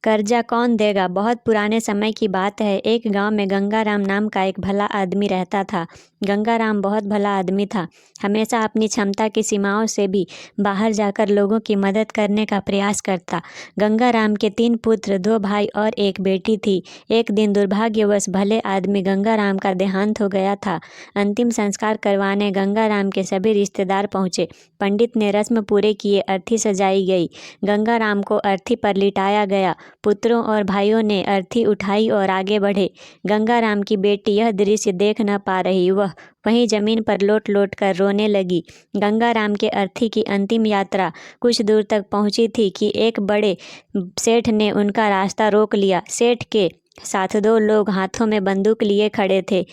कर्जा कौन देगा। बहुत पुराने समय की बात है। एक गांव में गंगाराम नाम का एक भला आदमी रहता था। गंगाराम बहुत भला आदमी था। हमेशा अपनी क्षमता की सीमाओं से भी बाहर जाकर लोगों की मदद करने का प्रयास करता। गंगाराम के 3 पुत्र, 2 भाई और एक बेटी थी। एक दिन दुर्भाग्यवश भले आदमी गंगाराम का देहांत हो गया था। अंतिम संस्कार करवाने गंगाराम के सभी रिश्तेदार पहुँचे। पंडित ने रस्म पूरे किए, अर्थी सजाई गई। गंगाराम को अर्थी पर लिटाया गया। पुत्रों और भाइयों ने अर्थी उठाई और आगे बढ़े। गंगाराम की बेटी यह दृश्य देख न पा रही। वह वहीं जमीन पर लोट लोट कर रोने लगी। गंगाराम के अर्थी की अंतिम यात्रा कुछ दूर तक पहुंची थी कि एक बड़े सेठ ने उनका रास्ता रोक लिया। सेठ के साथ 2 लोग हाथों में बंदूक लिए खड़े थे।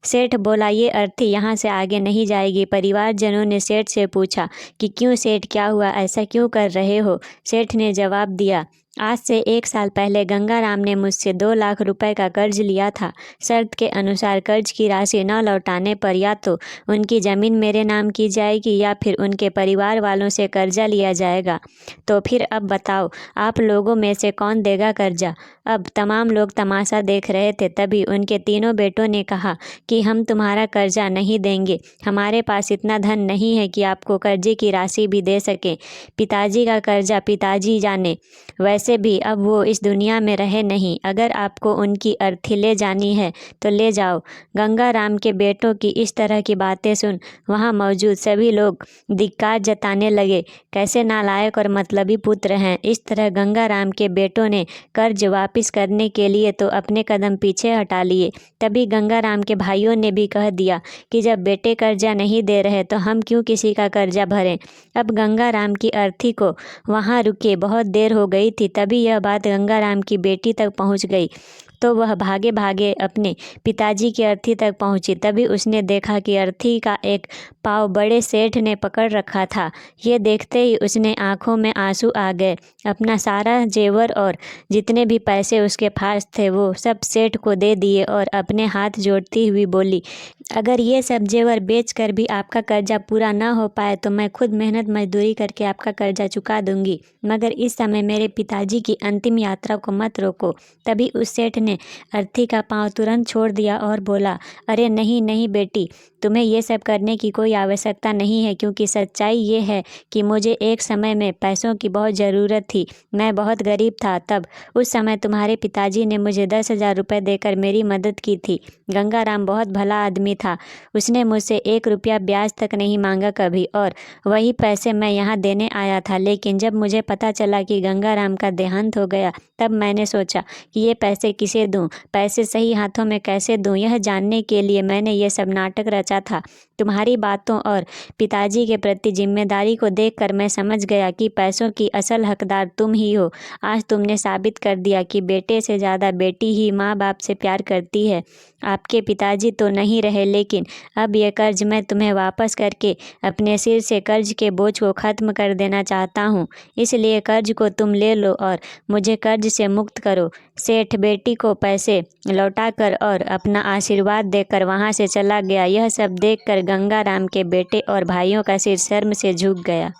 सेठ बोला, ये अर्थी यहाँ से आगे नहीं जाएगी। परिवारजनों ने सेठ से पूछा कि क्यों सेठ, क्या हुआ, ऐसा क्यों कर रहे हो। सेठ ने जवाब दिया, आज से 1 साल पहले गंगाराम ने मुझसे 2 लाख रुपए का कर्ज लिया था। शर्त के अनुसार कर्ज की राशि न लौटाने पर या तो उनकी ज़मीन मेरे नाम की जाएगी या फिर उनके परिवार वालों से कर्जा लिया जाएगा। तो फिर अब बताओ, आप लोगों में से कौन देगा कर्जा। अब तमाम लोग तमाशा देख रहे थे। तभी उनके तीनों बेटों ने कहा कि हम तुम्हारा कर्जा नहीं देंगे। हमारे पास इतना धन नहीं है कि आपको कर्जे की राशि भी दे सकें। पिताजी का कर्जा पिताजी जाने। वैसे भी अब वो इस दुनिया में रहे नहीं। अगर आपको उनकी अर्थी ले जानी है तो ले जाओ। गंगाराम के बेटों की इस तरह की बातें सुन वहाँ मौजूद सभी लोग धिक्कार जताने लगे। कैसे नालायक और मतलबी पुत्र हैं। इस तरह गंगाराम के बेटों ने कर्ज वापस करने के लिए तो अपने कदम पीछे हटा लिए। तभी गंगाराम के भाइयों ने भी कह दिया कि जब बेटे कर्जा नहीं दे रहे तो हम क्यों किसी का कर्जा भरें। अब गंगाराम की अर्थी को वहाँ रुके बहुत देर हो गई थी। तभी यह बात गंगाराम की बेटी तक पहुँच गई तो वह भागे भागे अपने पिताजी की अर्थी तक पहुंची। तभी उसने देखा कि अर्थी का एक पाँव बड़े सेठ ने पकड़ रखा था। ये देखते ही उसने आंखों में आंसू आ गए। अपना सारा जेवर और जितने भी पैसे उसके पास थे वो सब सेठ को दे दिए और अपने हाथ जोड़ती हुई बोली, अगर ये सब जेवर बेचकर भी आपका कर्जा पूरा ना हो पाए तो मैं खुद मेहनत मजदूरी करके आपका कर्जा चुका दूंगी, मगर इस समय मेरे पिताजी की अंतिम यात्रा को मत रोको। तभी उस सेठ ने अर्थी का पाँव तुरंत छोड़ दिया और बोला, अरे नहीं नहीं बेटी, तुम्हें ये सब करने की कोई आवश्यकता नहीं है, क्योंकि सच्चाई ये है कि मुझे एक समय में पैसों की बहुत ज़रूरत थी। मैं बहुत गरीब था। तब उस समय तुम्हारे पिताजी ने मुझे 10,000 रुपये देकर मेरी मदद की थी। गंगाराम बहुत भला आदमी था। उसने मुझसे 1 रुपया ब्याज तक नहीं मांगा कभी, और वही पैसे मैं यहाँ देने आया था। लेकिन जब मुझे पता चला कि गंगाराम का देहांत हो गया तब मैंने सोचा कि ये पैसे किसे दूं, पैसे सही हाथों में कैसे दूं, यह जानने के लिए मैंने ये सब नाटक रचा था। तुम्हारी बातों और पिताजी के प्रति जिम्मेदारी को देखकर मैं समझ गया कि पैसों की असल हकदार तुम ही हो। आज तुमने साबित कर दिया कि बेटे से ज़्यादा बेटी ही माँ बाप से प्यार करती है। आपके पिताजी तो नहीं रहे, लेकिन अब ये कर्ज मैं तुम्हें वापस करके अपने सिर से कर्ज के बोझ को ख़त्म कर देना चाहता हूँ। इसलिए कर्ज को तुम ले लो और मुझे कर्ज से मुक्त करो। सेठ बेटी को पैसे लौटाकर और अपना आशीर्वाद देकर वहाँ से चला गया। यह सब देखकर गंगाराम के बेटे और भाइयों का सिर शर्म से झुक गया।